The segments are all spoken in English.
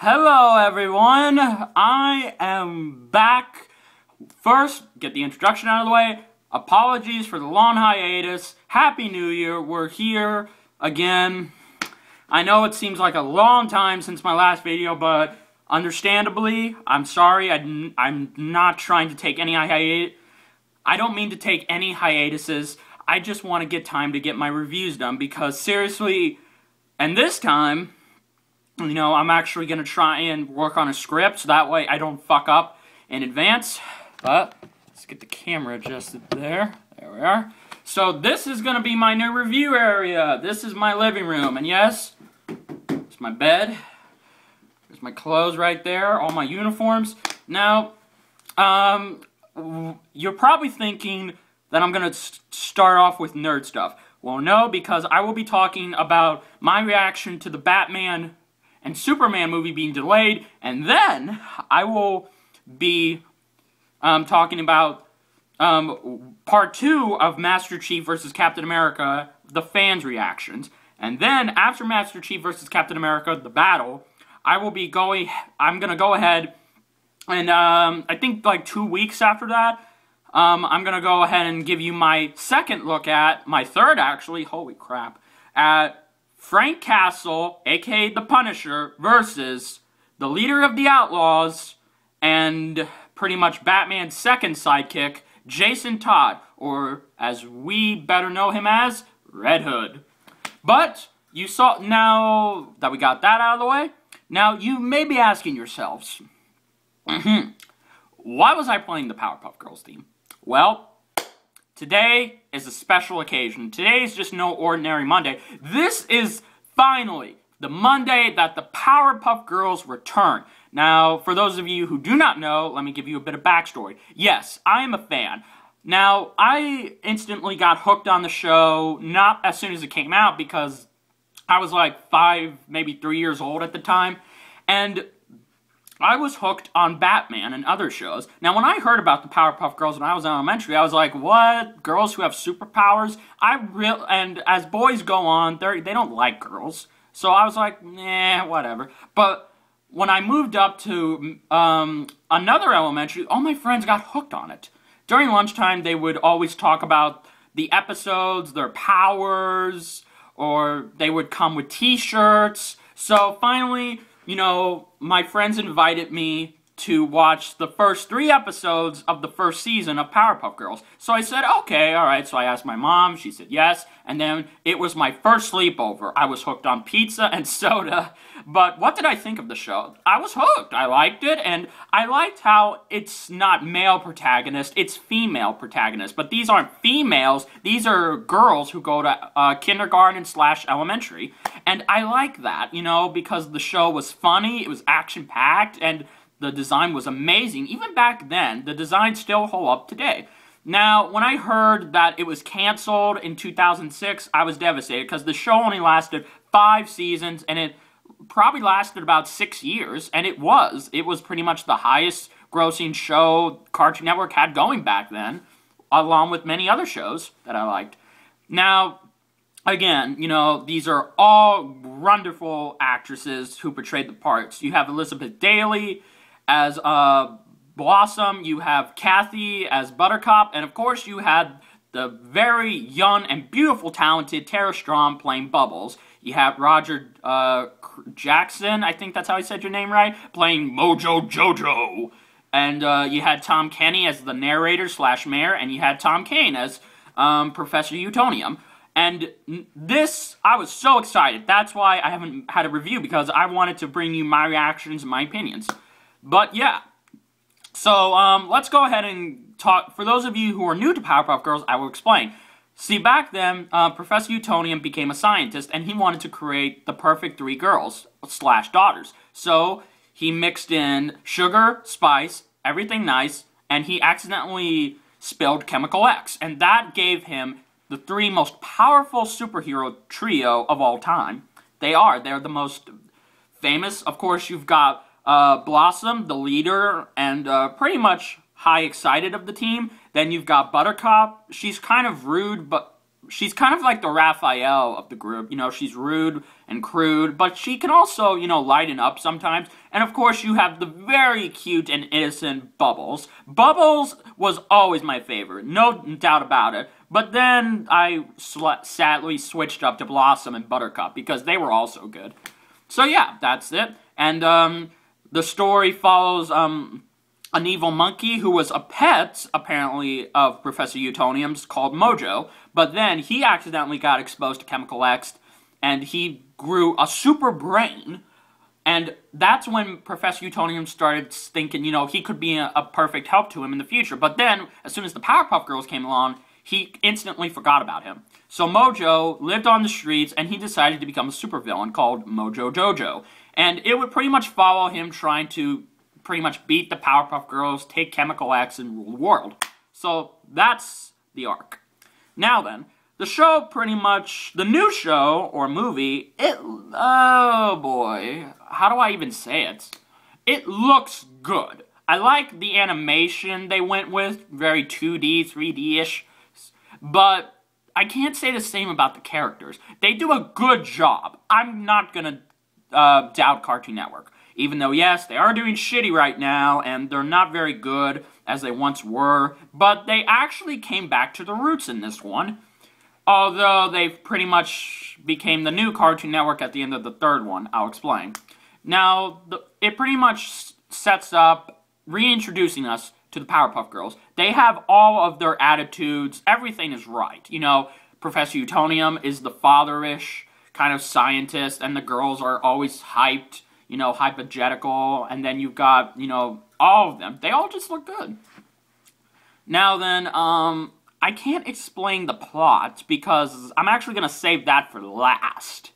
Hello everyone, I am back. First, get the introduction out of the way. Apologies for the long hiatus. Happy New Year, we're here again. I know it seems like a long time since my last video, but understandably, I'm sorry. I'm not trying to take any hiatus. I don't mean to take any hiatuses. I just want to get time to get my reviews done because seriously, and this time, you know, I'm actually going to try and work on a script so that way I don't fuck up in advance. But let's get the camera adjusted there. There we are. So this is going to be my new review area. This is my living room. And yes, it's my bed. There's my clothes right there. All my uniforms. Now, you're probably thinking that I'm going to start off with nerd stuff. Well, no, because I will be talking about my reaction to the Batman and Superman movie being delayed, and then I will be talking about part 2 of Master Chief vs. Captain America, the fans' reactions. And then, after Master Chief vs. Captain America, the battle, I'm gonna go ahead and, I think like 2 weeks after that, I'm gonna go ahead and give you my second look at, my third actually, holy crap, at Frank Castle, aka the Punisher, versus the leader of the Outlaws and pretty much Batman's second sidekick, Jason Todd, or as we better know him as, Red Hood. But you saw, now that we got that out of the way, now you may be asking yourselves, why was I playing the Powerpuff Girls theme? Well, today is a special occasion. Today is just no ordinary Monday. This is finally the Monday that the Powerpuff Girls return. Now, for those of you who do not know, let me give you a bit of backstory. Yes, I am a fan. Now, I instantly got hooked on the show, not as soon as it came out, because I was like 5, maybe 3 years old at the time, and I was hooked on Batman and other shows. Now, when I heard about the Powerpuff Girls when I was in elementary, I was like, what? Girls who have superpowers? And as boys go on, they don't like girls. So I was like, nah, whatever. But when I moved up to another elementary, all my friends got hooked on it. During lunchtime, they would always talk about the episodes, their powers, or they would come with t-shirts. So finally, you know, my friends invited me to watch the first 3 episodes of the first season of Powerpuff Girls. So I said, okay, alright. So I asked my mom, she said yes, and then it was my first sleepover. I was hooked on pizza and soda. But what did I think of the show? I was hooked. I liked it, and I liked how it's not male protagonist, it's female protagonist. But these aren't females, these are girls who go to kindergarten/elementary. And I like that, you know, because the show was funny, it was action-packed, and the design was amazing. Even back then, the designs still hold up today. Now, when I heard that it was canceled in 2006, I was devastated, because the show only lasted 5 seasons, and it probably lasted about 6 years, and it was pretty much the highest grossing show Cartoon Network had going back then, along with many other shows that I liked. Now, again, you know, these are all wonderful actresses who portrayed the parts. You have Elizabeth Daliy as Blossom, you have Cathy as Buttercop, and of course you had the very young and beautiful talented Tara Strong playing Bubbles. You have Roger Jackson, I think that's how I said your name right, playing Mojo Jojo. And you had Tom Kenny as the narrator/mayor, and you had Tom Kane as Professor Utonium. And this, I was so excited. That's why I haven't had a review, because I wanted to bring you my reactions and my opinions. But yeah, so let's go ahead and talk. For those of you who are new to Powerpuff Girls, I will explain. See, back then, Professor Utonium became a scientist, and he wanted to create the perfect 3 girls/daughters. So he mixed in sugar, spice, everything nice, and he accidentally spilled Chemical X, and that gave him the 3 most powerful superhero trio of all time. They're the most famous. Of course, you've got Blossom, the leader, and pretty much high excited of the team. Then you've got Buttercop. She's kind of rude, but she's kind of like the Raphael of the group. You know, she's rude and crude, but she can also, you know, lighten up sometimes. And of course, you have the very cute and innocent Bubbles. Bubbles was always my favorite, no doubt about it. But then I sadly switched up to Blossom and Buttercup because they were also good. So yeah, that's it. And the story follows an evil monkey who was a pet, apparently, of Professor Utonium's called Mojo. But then he accidentally got exposed to Chemical X, and he grew a super brain. And that's when Professor Utonium started thinking, you know, he could be a perfect help to him in the future. But then, as soon as the Powerpuff Girls came along, he instantly forgot about him. So Mojo lived on the streets, and he decided to become a supervillain called Mojo Jojo. And it would pretty much follow him trying to pretty much beat the Powerpuff Girls, take Chemical X, and rule the world. So that's the arc. Now then, the show pretty much, the new show, or movie, oh boy, how do I even say it? It looks good. I like the animation they went with, very 2D, 3D-ish, but I can't say the same about the characters. They do a good job. I'm not gonna doubt Cartoon Network. Even though, yes, they are doing shitty right now, and they're not very good as they once were, but they actually came back to the roots in this one. Although they've pretty much became the new Cartoon Network at the end of the third one. I'll explain. Now, it pretty much sets up reintroducing us to the Powerpuff Girls. They have all of their attitudes. Everything is right. You know, Professor Utonium is the father-ish kind of scientist, and the girls are always hyped, you know, hypogetical, and then you've got, you know, all of them. They all just look good. Now then, I can't explain the plot, because I'm actually going to save that for last.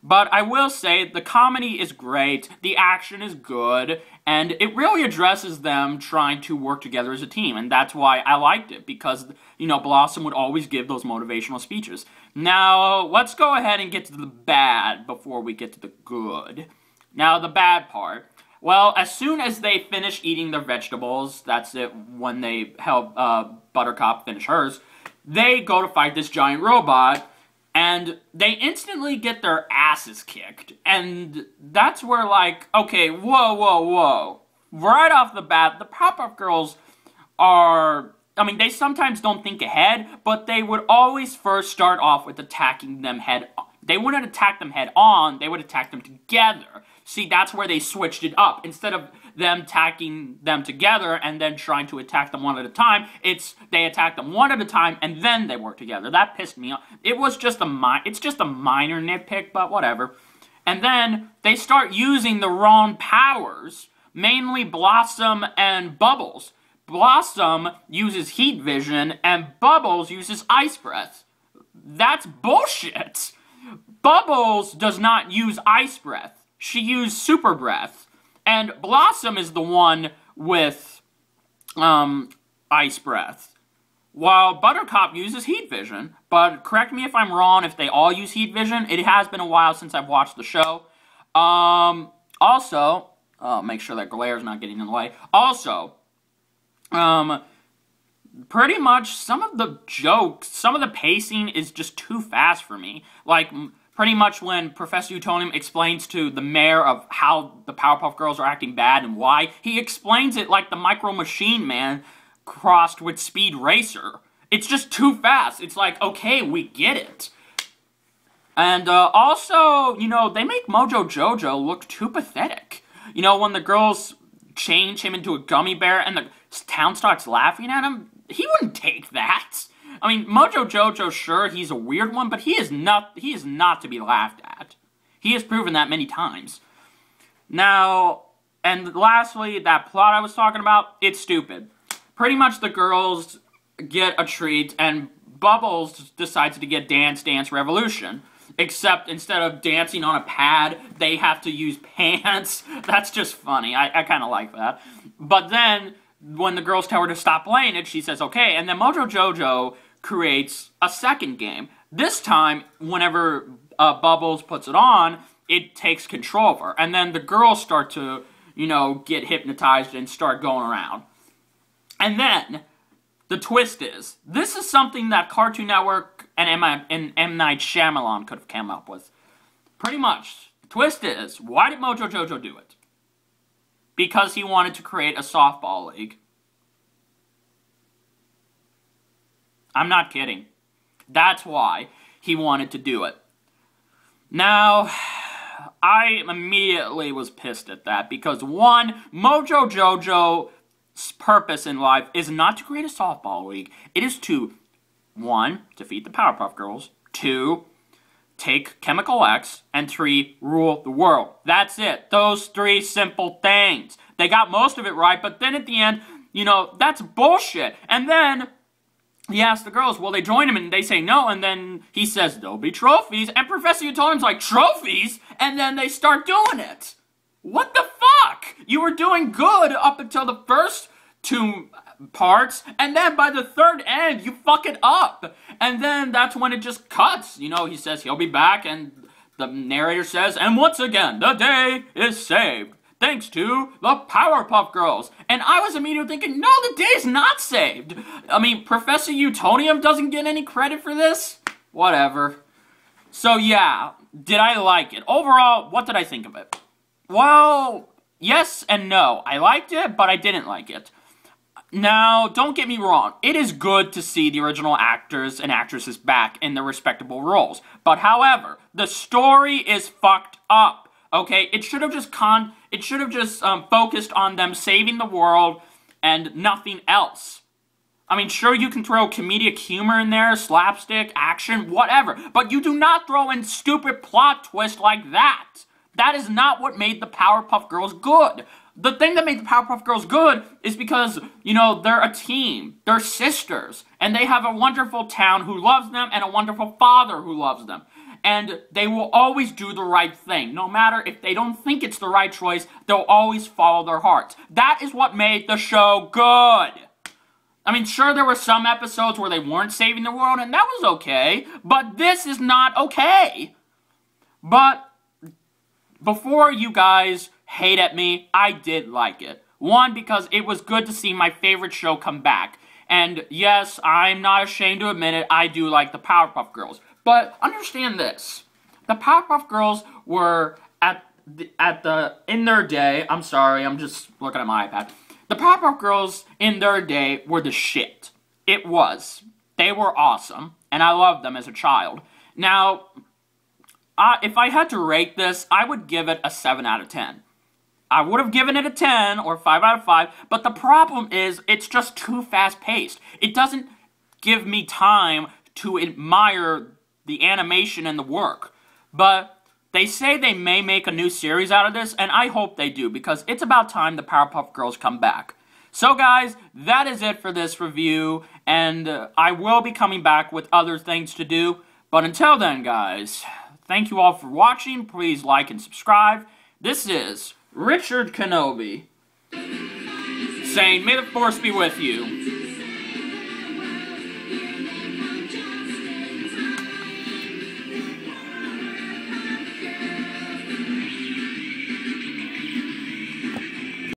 But I will say, the comedy is great, the action is good, and it really addresses them trying to work together as a team, and that's why I liked it, because, you know, Blossom would always give those motivational speeches. Now, let's go ahead and get to the bad before we get to the good. Now, the bad part. Well, as soon as they finish eating their vegetables, that's it, when they help Buttercop finish hers, they go to fight this giant robot, and they instantly get their asses kicked. And that's where, like, okay, whoa, whoa, whoa. Right off the bat, the Powerpuff Girls are, I mean, they sometimes don't think ahead, but they would always first start off with attacking them head on. They wouldn't attack them head on, they would attack them together. See, that's where they switched it up. Instead of them attacking them together and then trying to attack them one at a time, they attack them one at a time and then they work together. That pissed me off. It's just a minor nitpick, but whatever. And then they start using the wrong powers, mainly Blossom and Bubbles. Blossom uses heat vision and Bubbles uses ice breath. That's bullshit. Bubbles does not use ice breath. She used super breath. And Blossom is the one with ice breath. While Buttercop uses heat vision. But correct me if I'm wrong if they all use heat vision. It has been a while since I've watched the show. Also, make sure that glare is not getting in the way. Also, pretty much some of the jokes, some of the pacing is just too fast for me. Like, pretty much when Professor Utonium explains to the mayor of how the Powerpuff Girls are acting bad and why, he explains it like the Micro Machine Man crossed with Speed Racer. It's just too fast. It's like, okay, we get it. And also, you know, they make Mojo Jojo look too pathetic. You know, when the girls change him into a gummy bear and the town starts laughing at him, he wouldn't take that. I mean, Mojo Jojo, sure, he's a weird one, but he is not to be laughed at. He has proven that many times. Now, and lastly, that plot I was talking about, it's stupid. Pretty much the girls get a treat, and Bubbles decides to get Dance Dance Revolution. Except instead of dancing on a pad, they have to use pants. That's just funny. I kind of like that. But then, when the girls tell her to stop playing it, she says, okay, and then Mojo Jojo creates a second game. This time, whenever Bubbles puts it on, it takes control of her. And then the girls start to, you know, get hypnotized and start going around. And then, the twist is, this is something that Cartoon Network and M. Night Shyamalan could have come up with. Pretty much. The twist is, why did Mojo Jojo do it? Because he wanted to create a softball league. I'm not kidding. That's why he wanted to do it. Now, I immediately was pissed at that because, one, Mojo Jojo's purpose in life is not to create a softball league. It is to, 1, defeat the Powerpuff Girls, 2, take Chemical X, and 3, rule the world. That's it. Those 3 simple things. They got most of it right, but then at the end, you know, that's bullshit. And then he asks the girls, will they join him? And they say no, and then he says, there'll be trophies. And Professor Utonium's like, trophies? And then they start doing it. What the fuck? You were doing good up until the first 2 parts, and then by the 3rd end, you fuck it up. And then that's when it just cuts. You know, he says he'll be back, and the narrator says, and once again, the day is saved, thanks to the Powerpuff Girls. And I was immediately thinking, no, the day's not saved. I mean, Professor Utonium doesn't get any credit for this? Whatever. So yeah, did I like it? Overall, what did I think of it? Well, yes and no. I liked it, but I didn't like it. Now, don't get me wrong, it is good to see the original actors and actresses back in their respectable roles. But however, the story is fucked up, okay? It should have just focused on them saving the world and nothing else. I mean, sure, you can throw comedic humor in there, slapstick, action, whatever, but you do not throw in stupid plot twists like that. That is not what made the Powerpuff Girls good. The thing that made the Powerpuff Girls good is because, you know, they're a team. They're sisters. And they have a wonderful town who loves them and a wonderful father who loves them. And they will always do the right thing. No matter if they don't think it's the right choice, they'll always follow their hearts. That is what made the show good. I mean, sure, there were some episodes where they weren't saving the world, and that was okay. But this is not okay. But before you guys hate at me, I did like it. 1, because it was good to see my favorite show come back. And yes, I'm not ashamed to admit it, I do like the Powerpuff Girls. But understand this. The Powerpuff Girls were in their day, I'm sorry, I'm just looking at my iPad. The Powerpuff Girls in their day were the shit. It was. They were awesome, and I loved them as a child. Now, if I had to rate this, I would give it a 7 out of 10. I would have given it a 10 or 5 out of 5, but the problem is it's just too fast-paced. It doesn't give me time to admire the animation and the work. But they say they may make a new series out of this, and I hope they do, because it's about time the Powerpuff Girls come back. So guys, that is it for this review, and I will be coming back with other things to do. But until then, guys, thank you all for watching. Please like and subscribe. This is Richard Kenobi saying, may the Force be with you.